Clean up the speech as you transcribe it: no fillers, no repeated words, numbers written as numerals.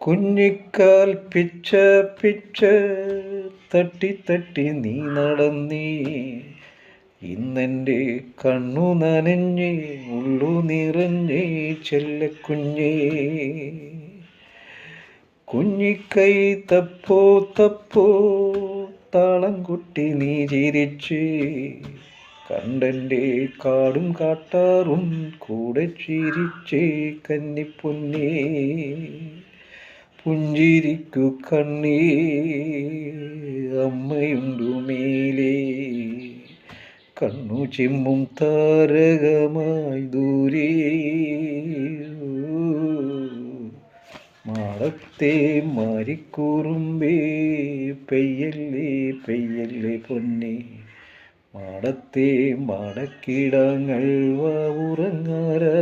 കുഞ്ഞിക്കാൽ പിച്ച പിച്ച തട്ടി തട്ടി നീ നടന്നേ, ഇന്നെൻ്റെ കണ്ണു നനഞ്ഞേ ഉള്ളു നിറഞ്ഞേ ചെല്ലക്കുഞ്ഞേ. കുഞ്ഞിക്കൈ തപ്പോ തപ്പോ താളം കൊട്ടി നീ ചിരിച്ച്, കണ്ടെൻ്റെ കാടും കാട്ടാറും കൂടെ ചിരിച്ചേ കന്നിപ്പൊന്നേ. പുഞ്ചിരിക്കു കണ്ണേ അമ്മയുണ്ടു മേലേ, കണ്ണു ചിമ്മും താരകമായി ദൂരെ. മാടത്തെ മാരിക്കൂറുമ്പേ പെയ്യല്ലേ പെയ്യല്ലേ പൊന്നേ, മാടത്തെ മാടക്കിടാങ്ങൾ വാ ഉറങ്ങാരാ.